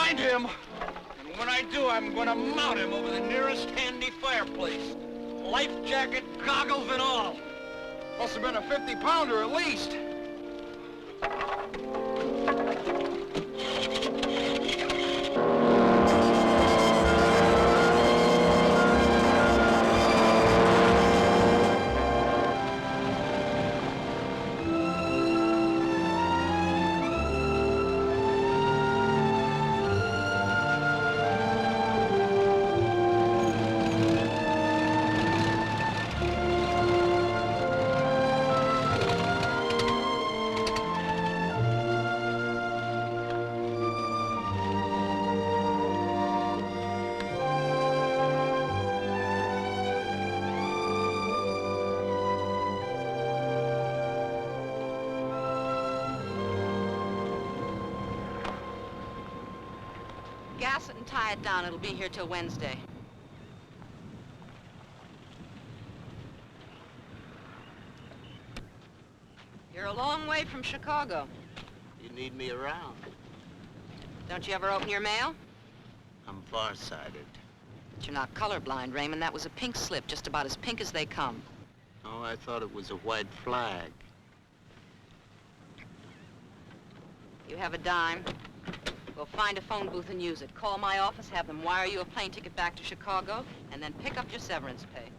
find him. And when I do, I'm gonna mount him over the nearest handy fireplace. Life jacket, goggles, and all. Must have been a 50-pounder at least. Gas it and tie it down. It'll be here till Wednesday. You're a long way from Chicago. You need me around. Don't you ever open your mail? I'm farsighted. But you're not colorblind, Raymond. That was a pink slip, just about as pink as they come. Oh, I thought it was a white flag. You have a dime. We'll find a phone booth and use it. Call my office, have them wire you a plane ticket back to Chicago, and then pick up your severance pay.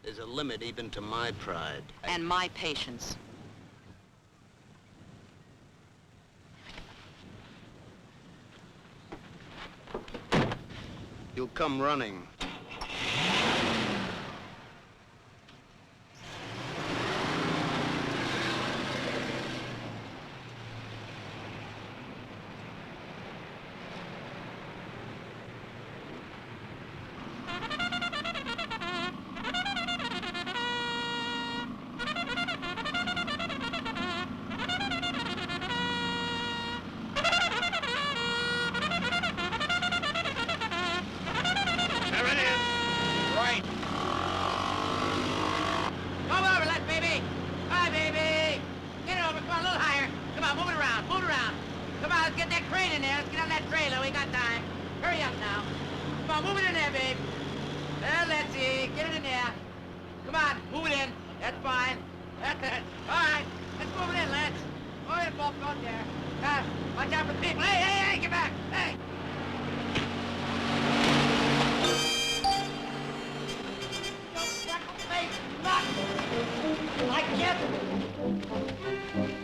There's a limit even to my pride. And my patience. You'll come running.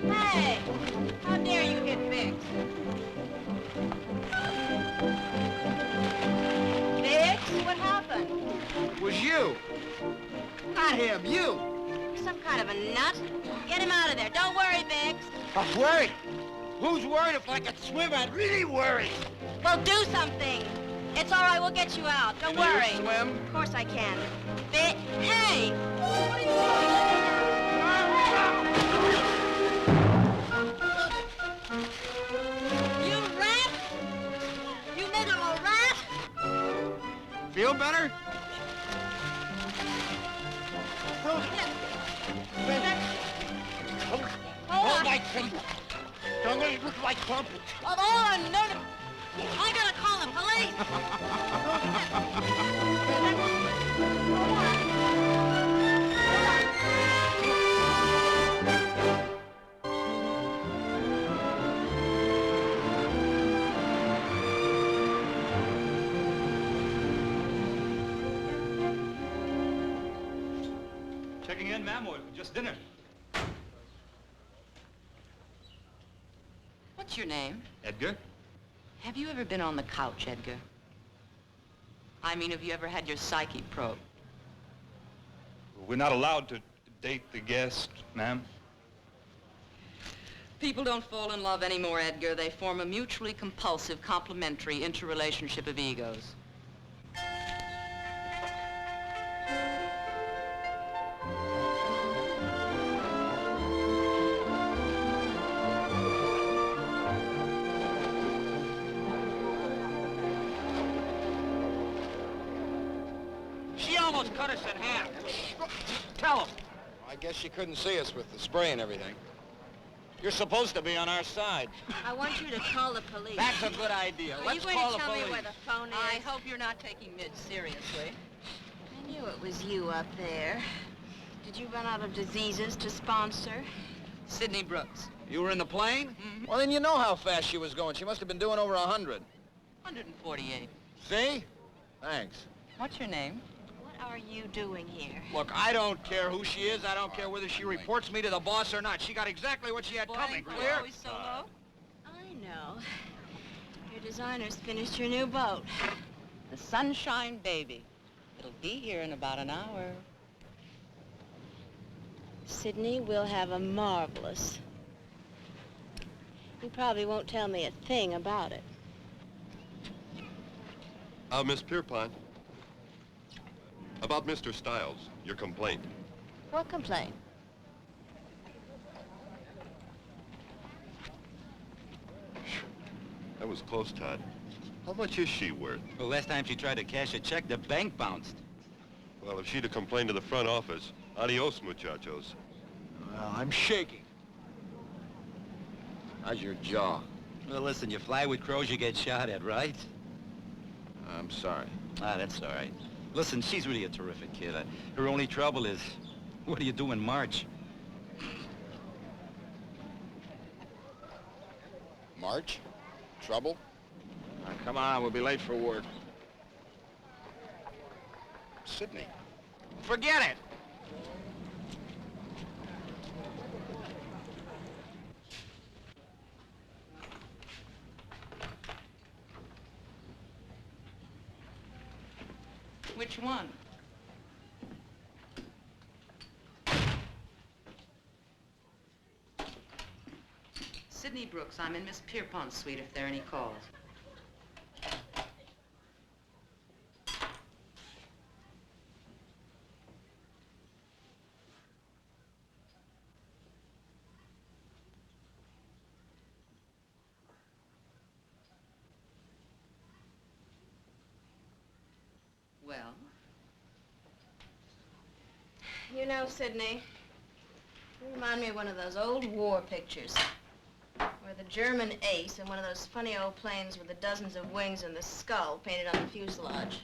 Hey! How dare you hit Biggs? Biggs? What happened? It was you. Not him, you. You're some kind of a nut. Get him out of there. Don't worry, Biggs. I'm worried. Who's worried? If I could swim, I'd really worry. Well, do something. It's all right. We'll get you out. Don't Can worry. you swim? Of course I can. Hey! What are you doing? You rat! You miserable rat! Feel better? Hold on. like some... Don't let it look like crumpets. Of all the nerve... I gotta call the police! Checking in, ma'am, or just dinner? What's your name? Edgar? Have you ever been on the couch, Edgar? I mean, have you ever had your psyche probed? We're not allowed to date the guest, ma'am. People don't fall in love anymore, Edgar. They form a mutually compulsive, complementary interrelationship of egos. She almost cut us in half. Tell him. I guess she couldn't see us with the spray and everything. You're supposed to be on our side. I want you to call the police. That's a good idea. Are Let's you going call to the tell police. me where the phone is? I hope you're not taking Midge seriously. I knew it was you up there. Did you run out of diseases to sponsor? Sidney Brooks. You were in the plane? Mm-hmm. Well, then you know how fast she was going. She must have been doing over 100. 148. See? Thanks. What's your name? What are you doing here? Look, I don't care who she is. I don't care whether she reports me to the boss or not. She got exactly what she had coming. Boy, Clear? always so low. I know. Your designer's finished your new boat. The Sunshine Baby. It'll be here in about an hour. Sidney will have a marvelous. You probably won't tell me a thing about it. Miss Pierpont. About Mr. Stiles, your complaint. What complaint? That was close, Todd. How much is she worth? Well, last time she tried to cash a check, the bank bounced. Well, if she'd have complained to the front office, adios, muchachos. Well, I'm shaking. How's your jaw? Well, listen, you fly with crows, you get shot at, right? I'm sorry. Ah, that's all right. Listen, she's really a terrific kid. Her only trouble is, what do you do in March? March? Trouble? Come on, we'll be late for work. Sidney. Forget it! Which one? Sidney Brooks. I'm in Miss Pierpont's suite if there are any calls. Well? You know, Sidney, you remind me of one of those old war pictures where the German ace in one of those funny old planes with the dozens of wings and the skull painted on the fuselage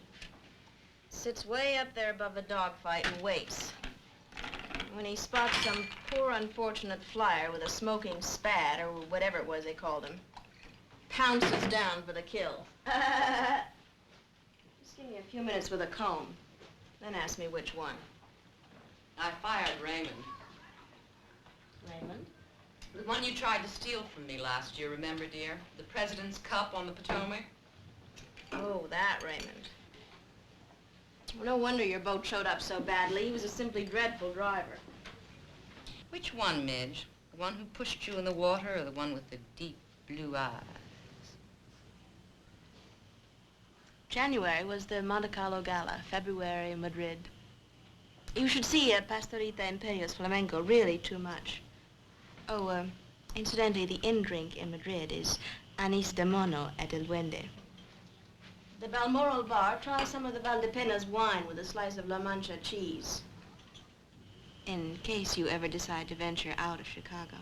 sits way up there above the dogfight and waits. When he spots some poor unfortunate flyer with a smoking spat, or whatever it was they called him, pounces down for the kill. Just give me a few minutes with a comb, then ask me which one. I fired Raymond. Raymond? The one you tried to steal from me last year, remember, dear? The President's Cup on the Potomac? Oh, that Raymond. Well, no wonder your boat showed up so badly. He was a simply dreadful driver. Which one, Midge? The one who pushed you in the water or the one with the deep blue eyes? January was the Monte Carlo Gala. February, Madrid. You should see Pastorita Imperios Flamenco. Really too much. Oh, incidentally, the in-drink in Madrid is Anis de Mono at El Duende. The Balmoral bar, try some of the Valdepenas wine with a slice of La Mancha cheese. In case you ever decide to venture out of Chicago.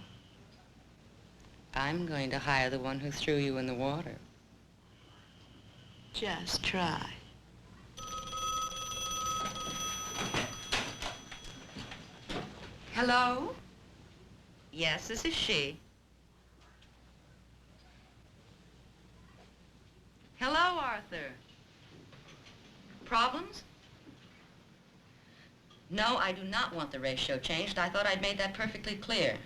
I'm going to hire the one who threw you in the water. Just try. Hello? Yes, this is she. Hello, Arthur. Problems? No, I do not want the ratio changed. I thought I'd made that perfectly clear.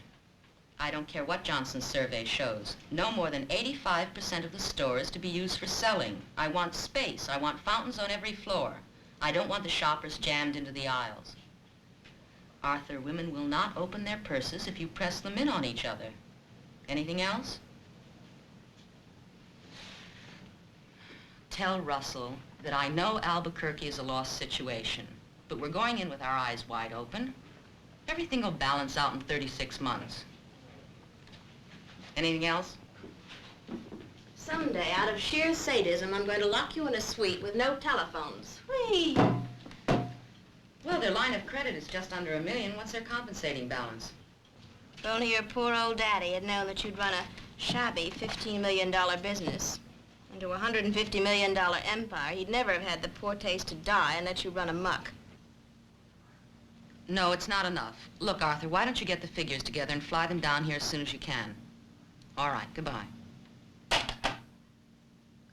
I don't care what Johnson's survey shows. No more than 85% of the store is to be used for selling. I want space. I want fountains on every floor. I don't want the shoppers jammed into the aisles. Arthur, women will not open their purses if you press them in on each other. Anything else? Tell Russell that I know Albuquerque is a lost situation, but we're going in with our eyes wide open. Everything will balance out in 36 months. Anything else? Someday, out of sheer sadism, I'm going to lock you in a suite with no telephones. Whee! Well, their line of credit is just under $1 million. What's their compensating balance? If only your poor old daddy had known that you'd run a shabby $15 million business into a $150 million empire, he'd never have had the poor taste to die and let you run amok. No, it's not enough. Look, Arthur, why don't you get the figures together and fly them down here as soon as you can? All right, goodbye.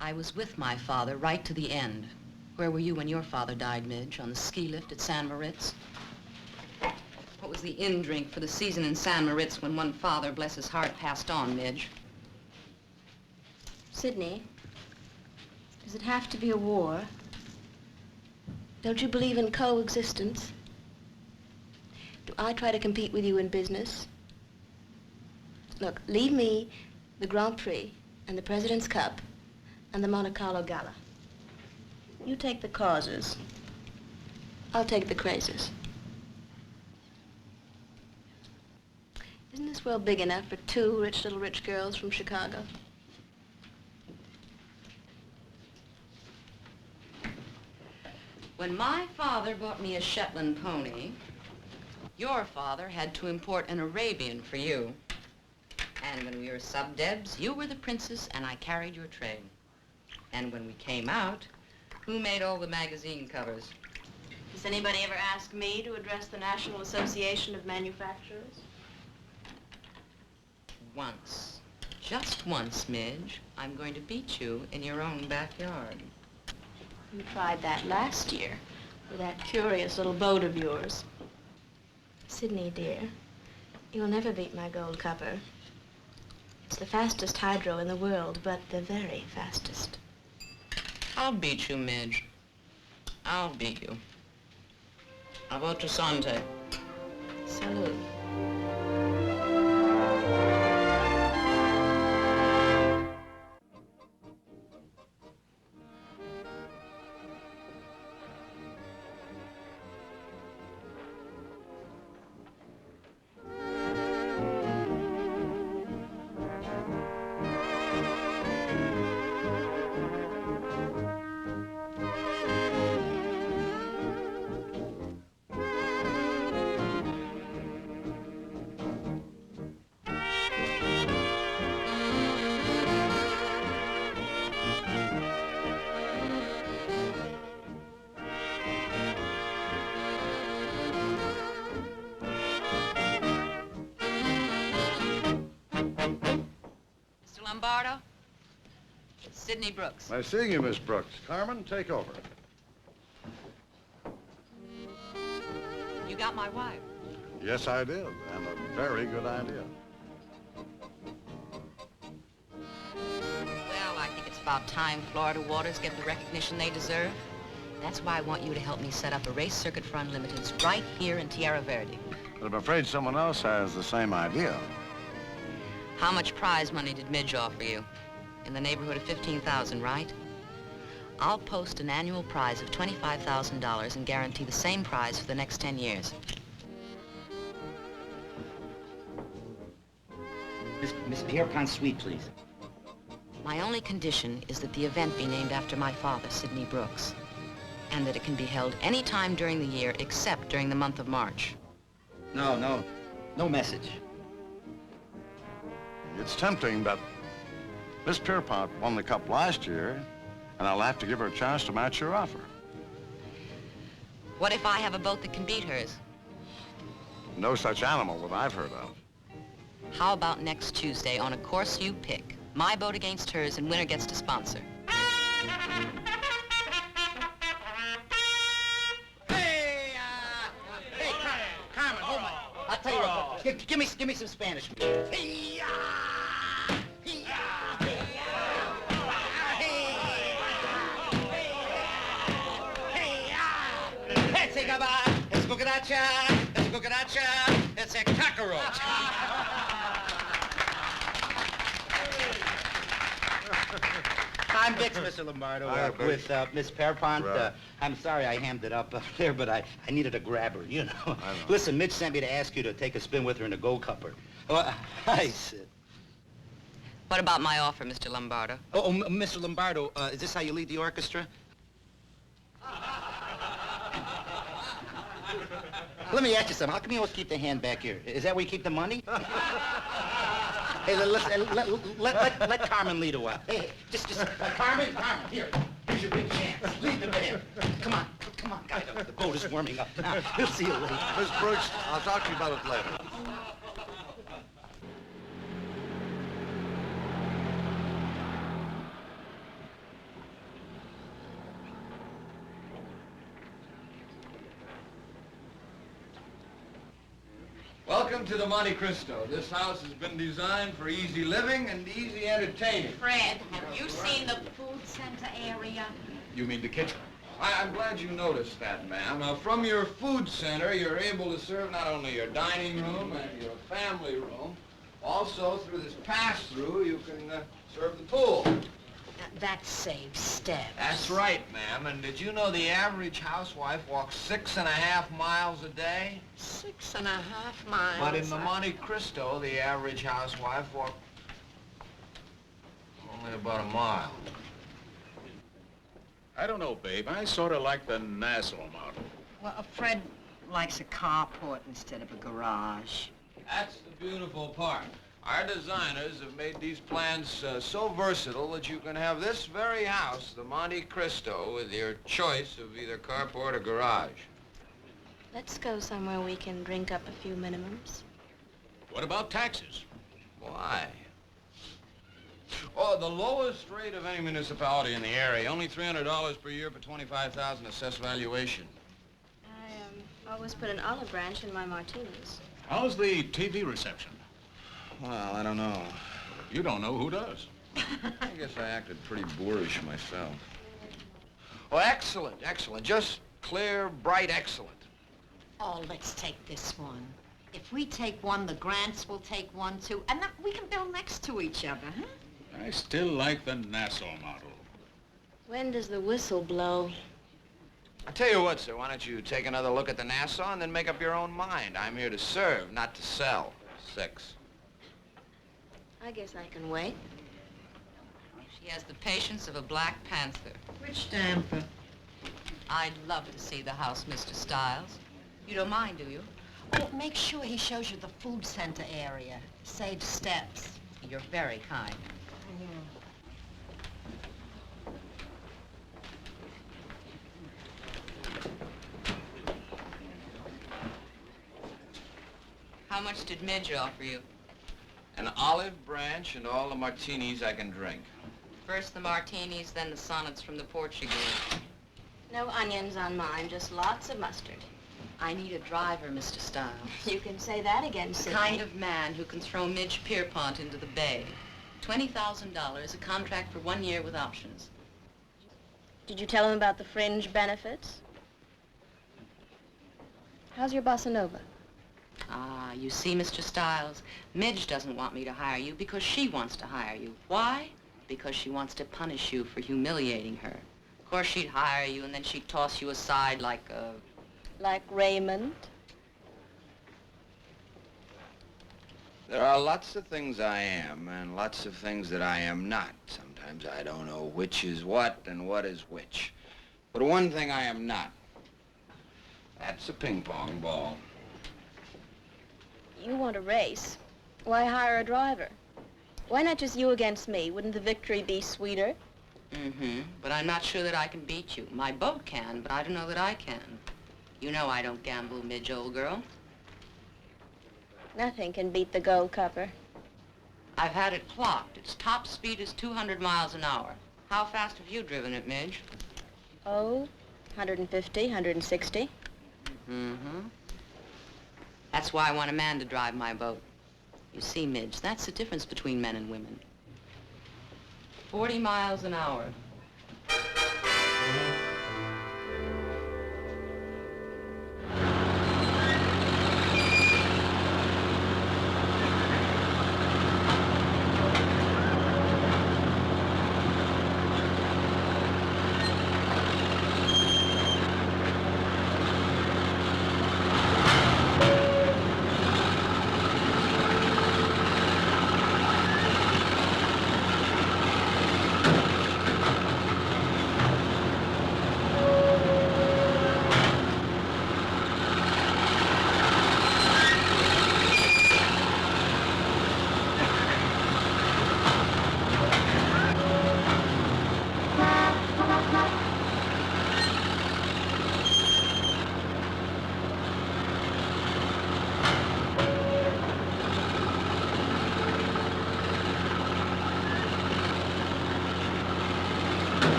I was with my father right to the end. Where were you when your father died, Midge? On the ski lift at San Moritz? What was the in-drink for the season in San Moritz when one father, bless his heart, passed on, Midge? Sidney, does it have to be a war? Don't you believe in coexistence? Do I try to compete with you in business? Look, leave me the Grand Prix and the President's Cup and the Monte Carlo Gala. You take the causes. I'll take the crazes. Isn't this world big enough for two little rich girls from Chicago? When my father bought me a Shetland pony, your father had to import an Arabian for you. And when we were sub-debs, you were the princess and I carried your tray. And when we came out, who made all the magazine covers? Does anybody ever ask me to address the National Association of Manufacturers? Once. Just once, Midge. I'm going to beat you in your own backyard. You tried that last year with that curious little boat of yours. Sidney, dear, you'll never beat my gold cover. It's the fastest hydro in the world, but the very fastest. I'll beat you, Midge. I'll beat you. A votre santé. Salute. Lombardo? Sidney Brooks. Nice seeing you, Miss Brooks. Carmen, take over. You got my wire. Yes, I did, and a very good idea. Well, I think it's about time Florida Waters get the recognition they deserve. That's why I want you to help me set up a race circuit for Unlimiteds right here in Tierra Verde. But I'm afraid someone else has the same idea. How much prize money did Midge offer you? In the neighborhood of $15,000, right? I'll post an annual prize of $25,000 and guarantee the same prize for the next 10 years. Miss Pierpont Suite, please. My only condition is that the event be named after my father, Sidney Brooks, and that it can be held any time during the year except during the month of March. No message. It's tempting, but Miss Pierpont won the cup last year, and I'll have to give her a chance to match your offer. What if I have a boat that can beat hers? No such animal that I've heard of. How about next Tuesday on a course you pick? My boat against hers, and winner gets to sponsor. Hey, Carmen, hold on. I'll tell you what. Give me some Spanish. It's cucaracha, it's a cockroach. I'm Dix, Mr. Lombardo, with Miss Pierpont. Right. I'm sorry I hammed it up there, but I needed a grabber, you know. Listen, Mitch sent me to ask you to take a spin with her in the Gold Cupper. Hi, Sid. What about my offer, Mr. Lombardo? Mr. Lombardo, is this how you lead the orchestra? Let me ask you something. How come you always keep the hand back here? Is that where you keep the money? Hey, let Carmen lead a while. Hey, just, Carmen, here. Here's your big chance. Lead the band. Come on, Guido. The boat is warming up now. We'll see you later. Miss Brooks, I'll talk to you about it later. Welcome to the Monte Cristo. This house has been designed for easy living and easy entertaining. Fred, have you seen the food center area? You mean the kitchen? I'm glad you noticed that, ma'am. From your food center, you're able to serve not only your dining room and your family room, also through this pass-through, you can serve the pool. That saves steps. That's right, ma'am. And did you know the average housewife walks 6.5 miles a day? 6.5 miles. But in the Monte Cristo, the average housewife walks only about a mile. I don't know, babe. I sort of like the Nassau model. Well, Fred likes a carport instead of a garage. That's the beautiful part. Our designers have made these plans so versatile that you can have this very house, the Monte Cristo, with your choice of either carport or garage. Let's go somewhere we can drink up a few minimums. What about taxes? Why? Oh, the lowest rate of any municipality in the area, only $300 per year for 25,000 assessed valuation. I always put an olive branch in my martinis. How's the TV reception? Well, I don't know. You don't know, who does? I guess I acted pretty boorish myself. Oh, excellent, excellent. Just clear, bright, excellent. Oh, let's take this one. If we take one, the Grants will take one, too. And then we can build next to each other, huh? I still like the Nassau model. When does the whistle blow? I tell you what, sir, why don't you take another look at the Nassau and then make up your own mind. I'm here to serve, not to sell. 6. I guess I can wait. She has the patience of a Black Panther. Which damper? I'd love to see the house, Mr. Stiles. You don't mind, do you? Well, make sure he shows you the food center area. Save steps. You're very kind. How much did Midge offer you? An olive branch and all the martinis I can drink. First the martinis, then the sonnets from the Portuguese. No onions on mine, just lots of mustard. I need a driver, Mr. Stiles. You can say that again, The Sidney. kind of man who can throw Midge Pierpont into the bay. $20,000, a contract for 1 year with options. Did you tell him about the fringe benefits? How's your bossa nova? Ah, you see, Mr. Stiles, Midge doesn't want me to hire you because she wants to hire you. Why? Because she wants to punish you for humiliating her. Of course, she'd hire you and then she'd toss you aside like a... Like Raymond? There are lots of things I am and lots of things that I am not. Sometimes I don't know which is what and what is which. But one thing I am not. That's a ping pong ball. You want a race. Why hire a driver? Why not just you against me? Wouldn't the victory be sweeter? Mm-hmm. But I'm not sure that I can beat you. My boat can, but I don't know that I can. You know I don't gamble, Midge, old girl. Nothing can beat the Gold Cupper. I've had it clocked. Its top speed is 200 miles an hour. How fast have you driven it, Midge? Oh, 150, 160. Mm-hmm. That's why I want a man to drive my boat. You see, Midge, that's the difference between men and women. 40 miles an hour.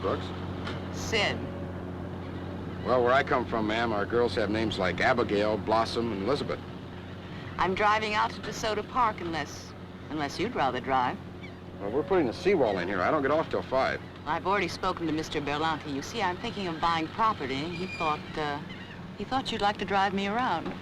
Brooks? Sid. Well, where I come from, ma'am, our girls have names like Abigail, Blossom, and Elizabeth. I'm driving out to DeSoto Park unless you'd rather drive. Well, we're putting a seawall in here. I don't get off till 5. I've already spoken to Mr. Berlanti. You see, I'm thinking of buying property. He thought you'd like to drive me around.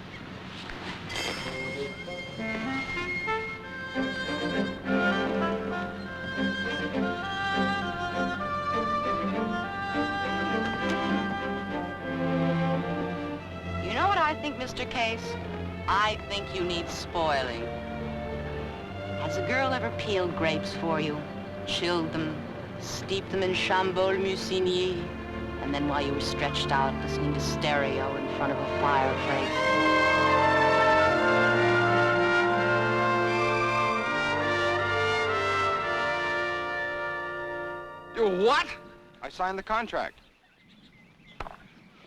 You know what I think, Mr. Case? I think you need spoiling. Has a girl ever peeled grapes for you, chilled them, steeped them in Chambol Musigny, and then while you were stretched out listening to stereo in front of a fireplace? You what? I signed the contract.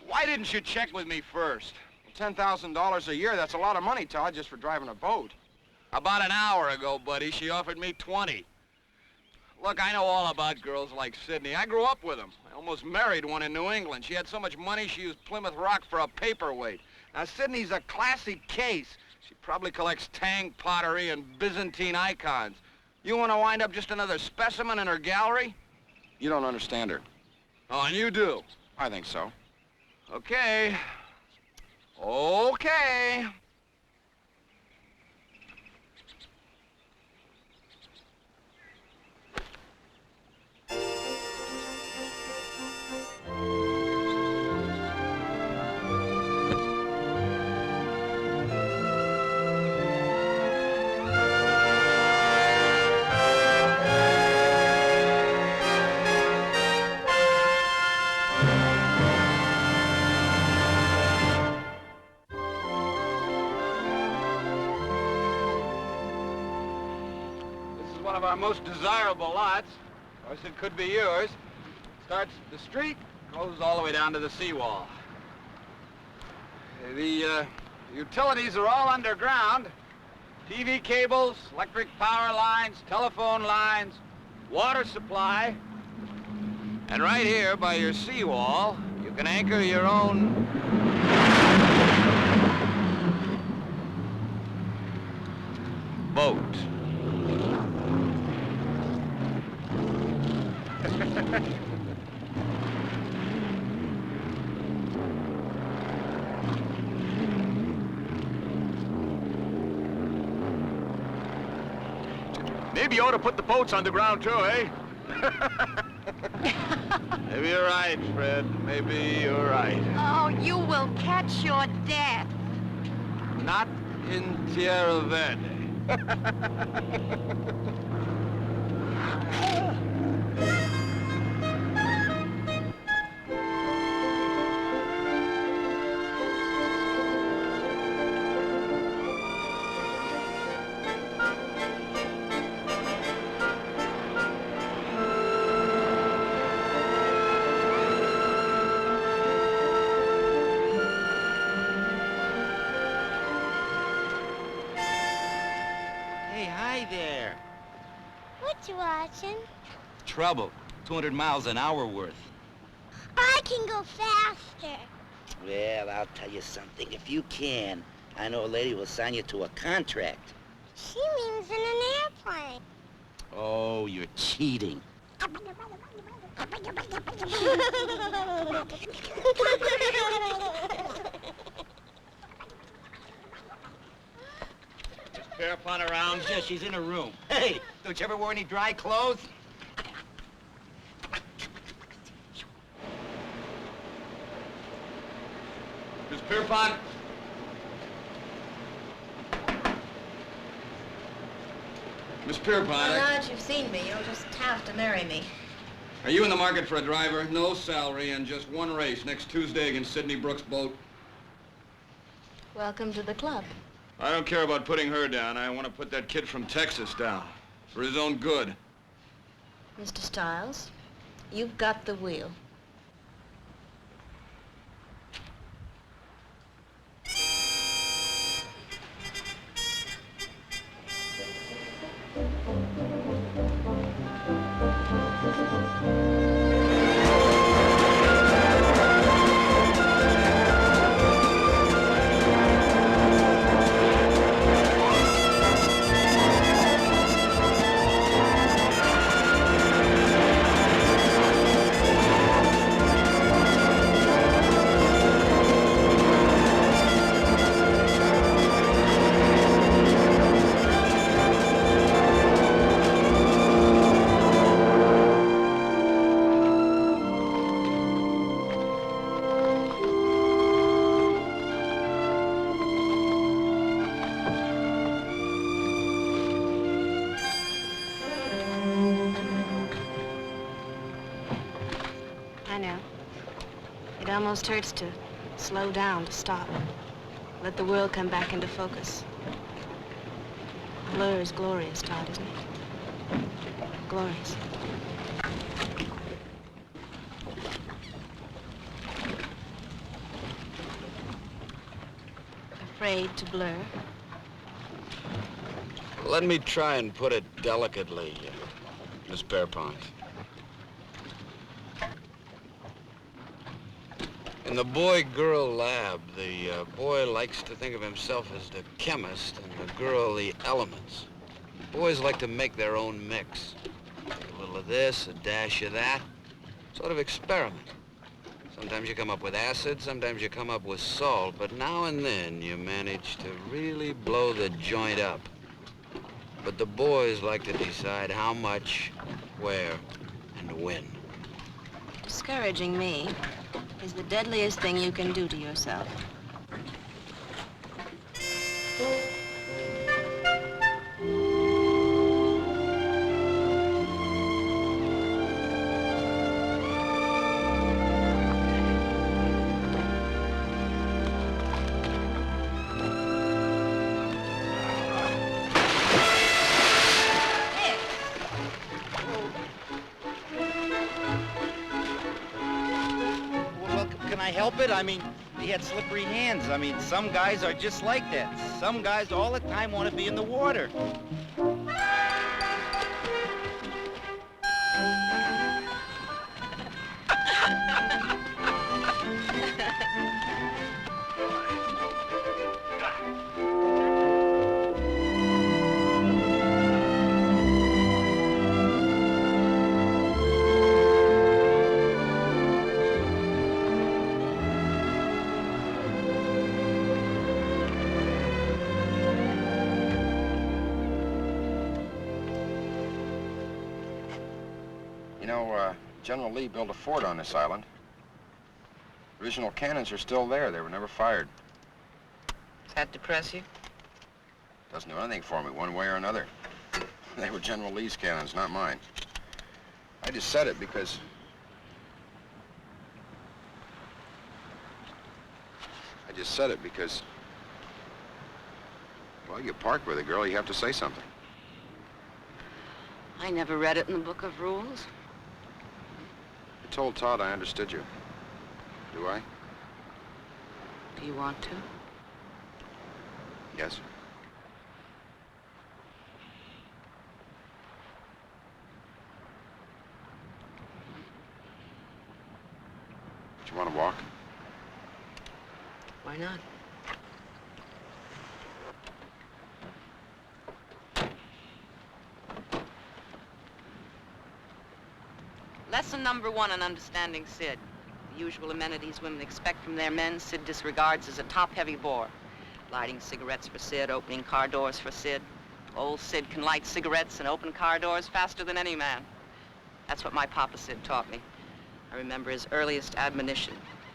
Why didn't you check with me first? $10,000 a year, that's a lot of money, Todd, just for driving a boat. About an hour ago, buddy, she offered me 20. Look, I know all about girls like Sydney. I grew up with them. I almost married one in New England. She had so much money, she used Plymouth Rock for a paperweight. Now, Sydney's a classy case. She probably collects Tang pottery and Byzantine icons. You want to wind up just another specimen in her gallery? You don't understand her. Oh, and you do? I think so. Okay. Okay. One of our most desirable lots. Of course, it could be yours. Starts at the street, goes all the way down to the seawall. The utilities are all underground. TV cables, electric power lines, telephone lines, water supply. And right here by your seawall, you can anchor your own boat. Maybe you ought to put the boats underground too, eh? Maybe you're right, Fred. Maybe you're right. Oh, you will catch your death. Not in Tierra Verde. There. What you watching? Trouble. 200 miles an hour worth. I can go faster. Well, I'll tell you something. If you can, I know a lady will sign you to a contract. She means in an airplane. Oh, you're cheating. Pierpont around? Yeah, she's in her room. Hey, don't you ever wear any dry clothes? Miss Pierpont? Miss Pierpont, Well, now that you've seen me, you'll just have to marry me. are you in the market for a driver? No salary and just one race next Tuesday against Sydney Brooks' boat. Welcome to the club. I don't care about putting her down. I want to put that kid from Texas down. For his own good. Mr. Stiles, you've got the wheel. know. It almost hurts to slow down, to stop. Let the world come back into focus. Blur is glorious, Todd, isn't it? Glorious. Afraid to blur? Let me try and put it delicately, Miss Pierpont. In the boy-girl lab, the boy likes to think of himself as the chemist and the girl the elements. Boys like to make their own mix. A little of this, a dash of that. Sort of experiment. Sometimes you come up with acid, sometimes you come up with salt, but now and then you manage to really blow the joint up. But the boys like to decide how much, where, and when. Discouraging me is the deadliest thing you can do to yourself. Help it? I mean, he had slippery hands. I mean, some guys are just like that. Some guys all the time want to be in the water. General Lee built a fort on this island. Original cannons are still there. They were never fired. Does that depress you? Doesn't do anything for me, one way or another. They were General Lee's cannons, not mine. I just said it because... Well, you park with a girl, you have to say something. I never read it in the book of rules. I told Todd I understood you. Do I? Do you want to? Yes. Do you want to walk? Why not? Lesson number 1 on understanding Sid. The usual amenities women expect from their men, Sid disregards as a top-heavy bore. Lighting cigarettes for Sid, opening car doors for Sid. Old Sid can light cigarettes and open car doors faster than any man. That's what my Papa Sid taught me. I remember his earliest admonition.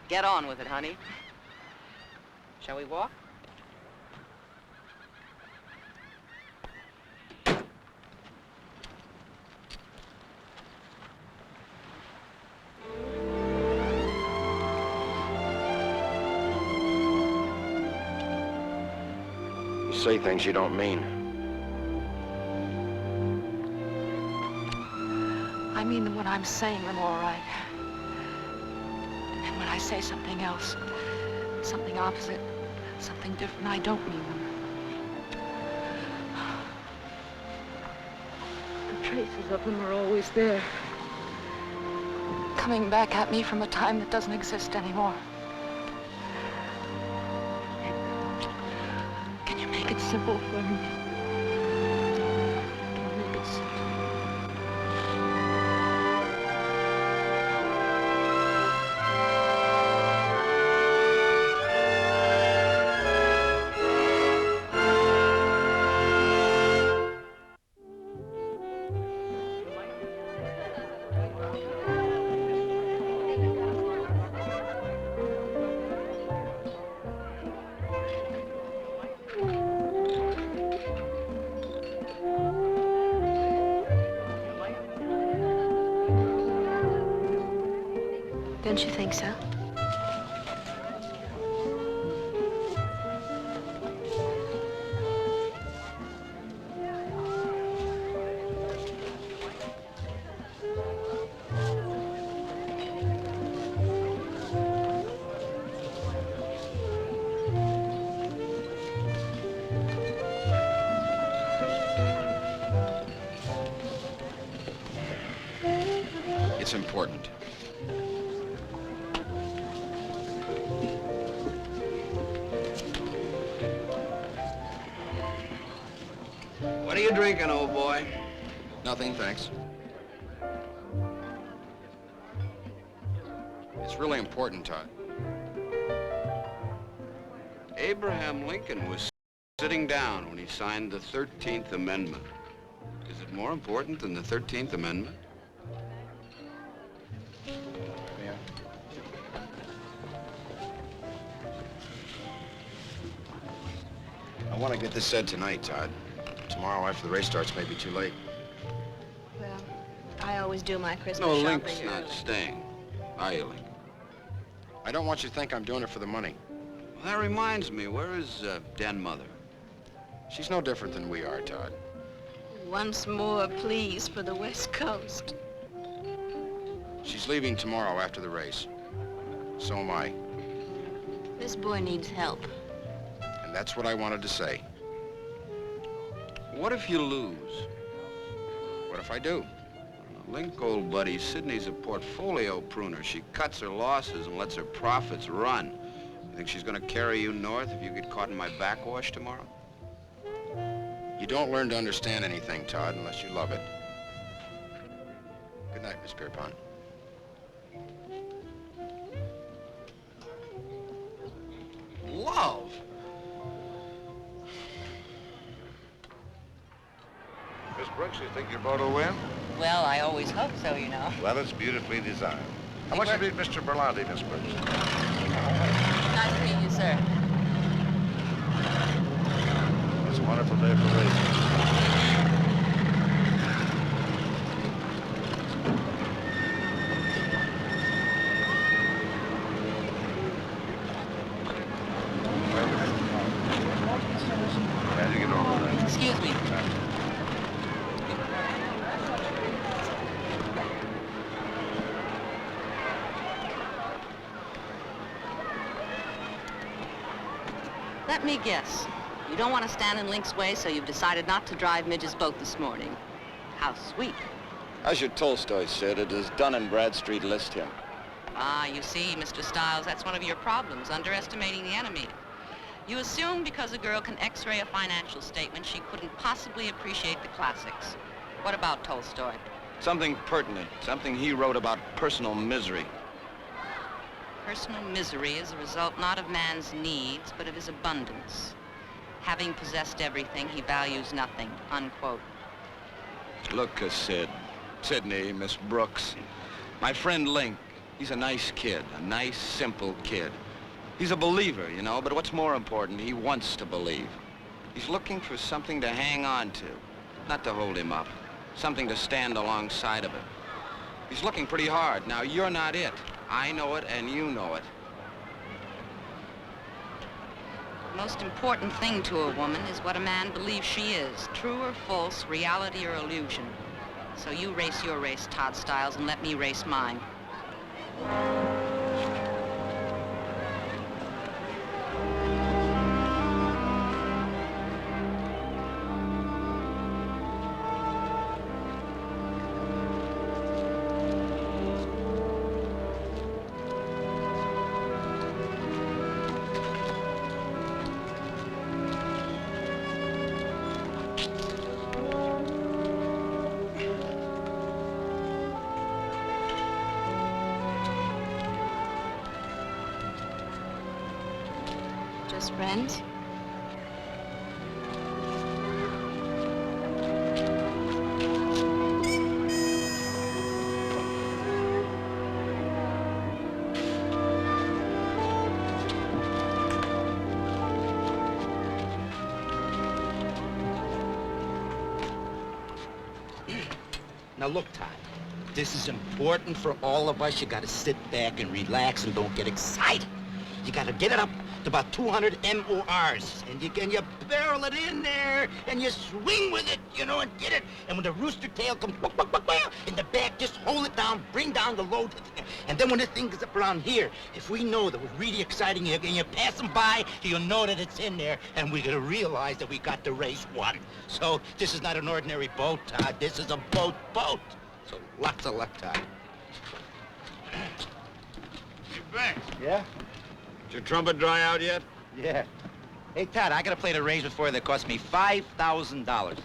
Get on with it, honey. Shall we walk? You say things you don't mean. I mean when I'm saying them all right. And when I say something else, something opposite, something different, I don't mean them. The traces of them are always there. Coming back at me from a time that doesn't exist anymore. Can you make it simple for me? Make it simple. Don't you think so? It's important. What are you drinking, old boy? Nothing, thanks. It's really important, Todd. Abraham Lincoln was sitting down when he signed the 13th Amendment. Is it more important than the 13th Amendment? I want to get this said tonight, Todd. Tomorrow after the race starts may be too late. Well, I always do my Christmas No, shopping Link's early. not staying. Are you, Link? I don't want you to think I'm doing it for the money. Well, that reminds me, where is Den Mother? She's no different than we are, Todd. Once more, please, for the West Coast. She's leaving tomorrow after the race. So am I. This boy needs help. And that's what I wanted to say. What if you lose? What if I do? Link, old buddy, Sydney's a portfolio pruner. She cuts her losses and lets her profits run. You think she's gonna carry you north if you get caught in my backwash tomorrow? You don't learn to understand anything, Todd, unless you love it. Good night, Miss Pierpont. Love? Miss Brooks, you think your boat will win? Well, I always hope so, you know. Well, it's beautifully designed. How much to beat Mr. Berlanti, Miss Brooks? Nice to meet you, sir. It's a wonderful day for racing. How'd you get over that? Excuse me. Let me guess. You don't want to stand in Link's way, so you've decided not to drive Midge's boat this morning. How sweet. As your Tolstoy said, it is Dun and Bradstreet list him. Ah, you see, Mr. Stiles, that's one of your problems, underestimating the enemy. You assume because a girl can x-ray a financial statement, she couldn't possibly appreciate the classics. What about Tolstoy? Something pertinent, something he wrote about personal misery. Personal misery is a result not of man's needs, but of his abundance. Having possessed everything, he values nothing, unquote. Look, Sydney, Miss Brooks, my friend Link, he's a nice kid, a nice, simple kid. He's a believer, you know, but what's more important, he wants to believe. He's looking for something to hang on to, not to hold him up, something to stand alongside of him. He's looking pretty hard. Now, you're not it. I know it, and you know it. The most important thing to a woman is what a man believes she is, true or false, reality or illusion. So you race your race, Todd Stiles, and let me race mine. Just friends? Now look, Todd. this is important for all of us. You gotta sit back and relax and don't get excited. You gotta get it up to about 200 MORs, and you barrel it in there, and you swing with it, you know, and get it. And when the rooster tail comes in the back, just hold it down, bring down the load. And then when this thing gets up around here, if we know that we're really exciting, and you're passing by, you'll know that it's in there, and we're gonna realize that we got the race won. So this is not an ordinary boat, Todd. This is a boat. So lots of luck, Todd. Hey, Banks. Yeah? Did your trumpet dry out yet? Yeah. Hey, Todd, I gotta play the arrangement for you that cost me $5,000.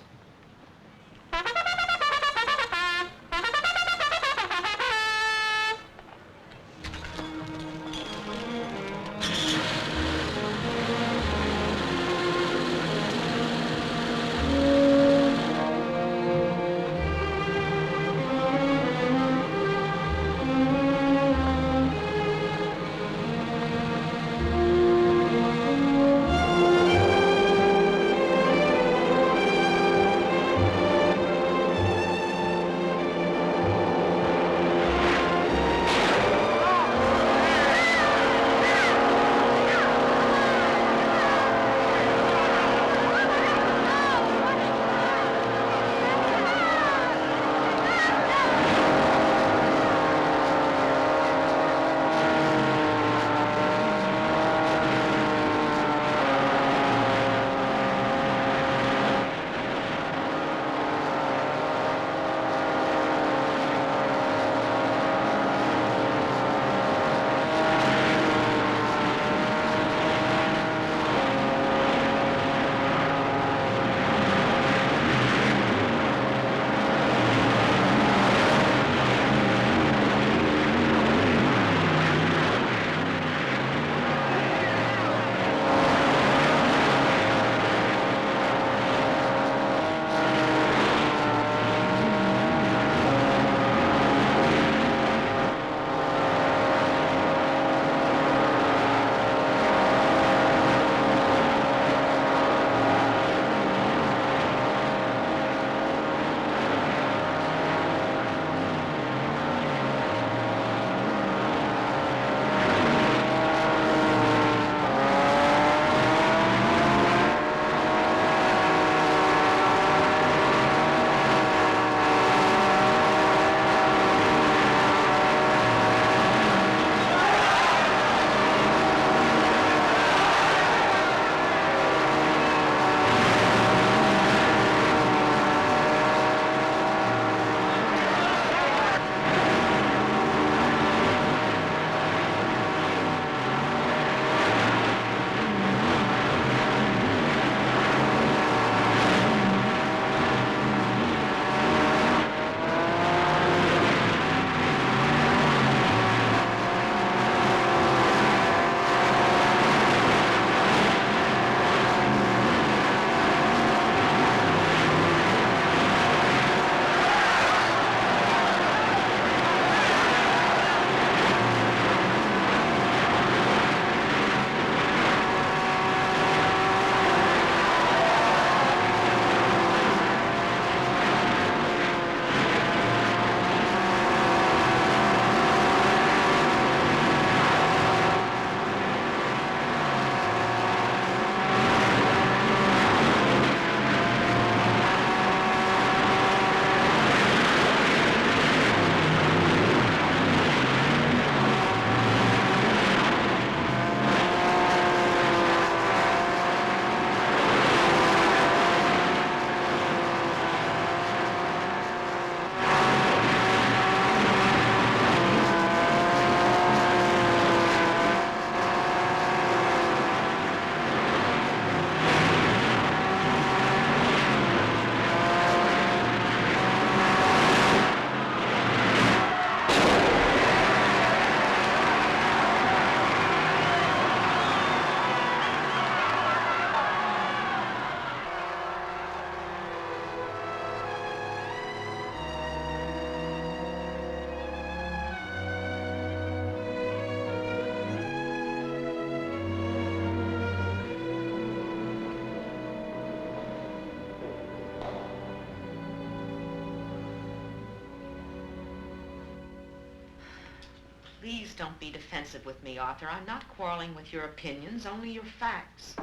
Please don't be defensive with me, Arthur. I'm not quarreling with your opinions, only your facts.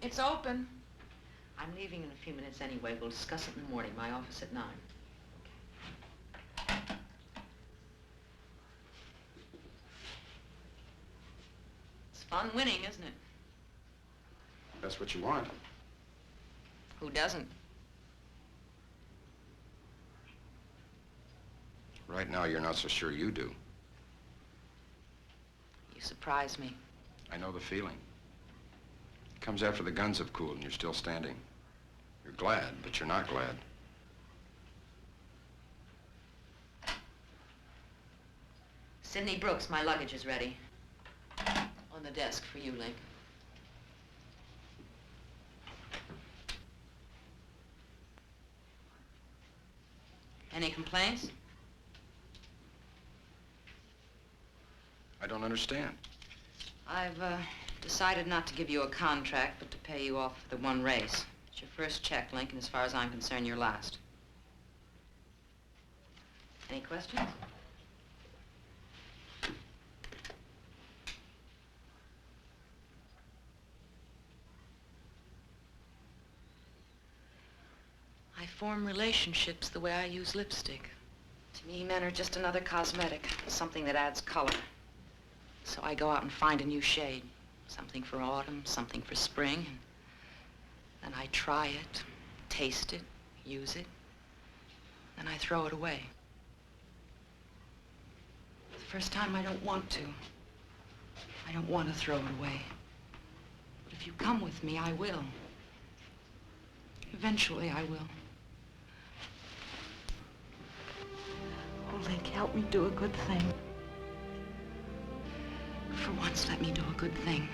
It's open. I'm leaving in a few minutes anyway. We'll discuss it in the morning. My office at 9. It's fun winning, isn't it? That's what you want. Who doesn't? Right now, you're not so sure you do. You surprise me. I know the feeling. It comes after the guns have cooled and you're still standing. You're glad, but you're not glad. Sidney Brooks, my luggage is ready. On the desk for you, Link. Any complaints? I don't understand. I've decided not to give you a contract, but to pay you off for the one race. It's your first check, Lincoln. As far as I'm concerned, your last. Any questions? I form relationships the way I use lipstick. To me, men are just another cosmetic, something that adds color. So I go out and find a new shade. Something for autumn, something for spring. And then I try it, taste it, use it, and I throw it away. The first time I don't want to. I don't want to throw it away. But if you come with me, I will. Eventually, I will. Oh, Link, help me do a good thing. For once, let me do a good thing.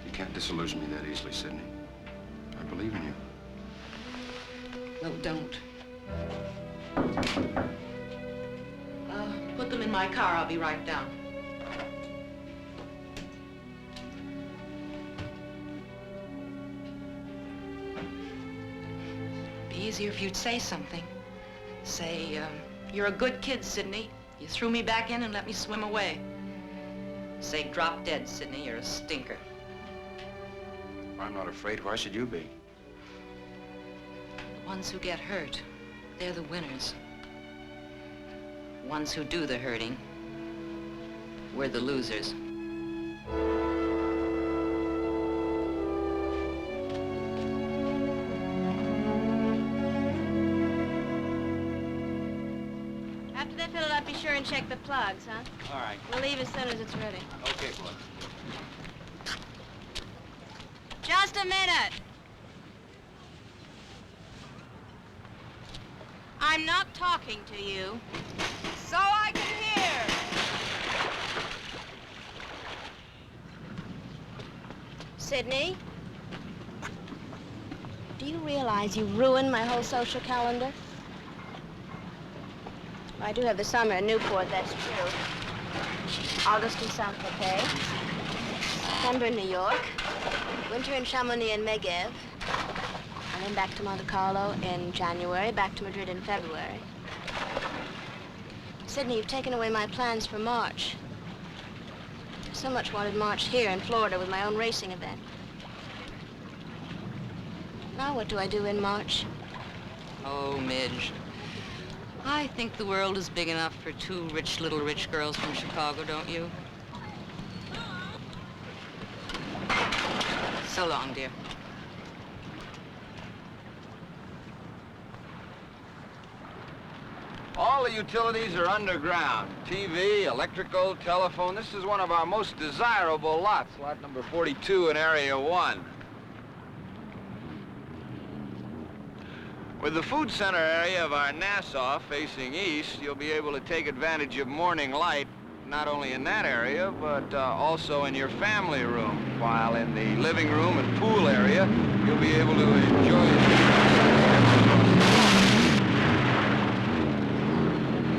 You can't disillusion me that easily, Sidney. I believe in you. No, don't. Put them in my car. I'll be right down. It'd be easier if you'd say something. Say, you're a good kid, Sidney. You threw me back in and let me swim away. Say, drop dead, Sidney. You're a stinker. I'm not afraid. Why should you be? The ones who get hurt, they're the winners. The ones who do the hurting, we're the losers. After they fill it up, be sure and check the plugs, huh? All right. We'll leave as soon as it's ready. Okay, boy. Just a minute. I'm not talking to you. So I can hear. Sidney? Do you realize you ruined my whole social calendar? Well, I do have the summer in Newport, that's true. August in Saint-Tropez. September in New York. Winter in Chamonix and Megev. And then back to Monte Carlo in January, back to Madrid in February. Sidney, you've taken away my plans for March. I so much wanted March here in Florida with my own racing event. Now what do I do in March? Oh, Midge. I think the world is big enough for two little rich girls from Chicago, don't you? So long, dear. All the utilities are underground. TV, electrical, telephone. This is one of our most desirable lots, lot number 42 in Area 1. With the food center area of our Nassau facing east, you'll be able to take advantage of morning light, not only in that area, but also in your family room, while in the living room and pool area, you'll be able to enjoy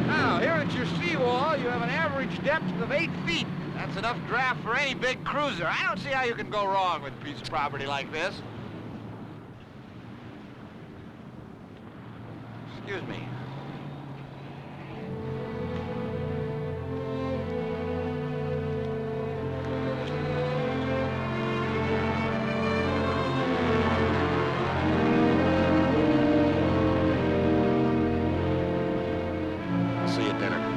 Now, here at your seawall, you have an average depth of 8 feet. That's enough draft for any big cruiser. I don't see how you can go wrong with a piece of property like this. Excuse me. I'll see you at dinner.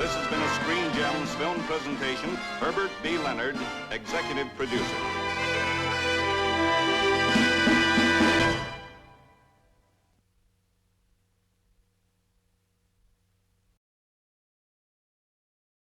This has been a Screen Gems film presentation. Herbert B. Leonard, executive producer.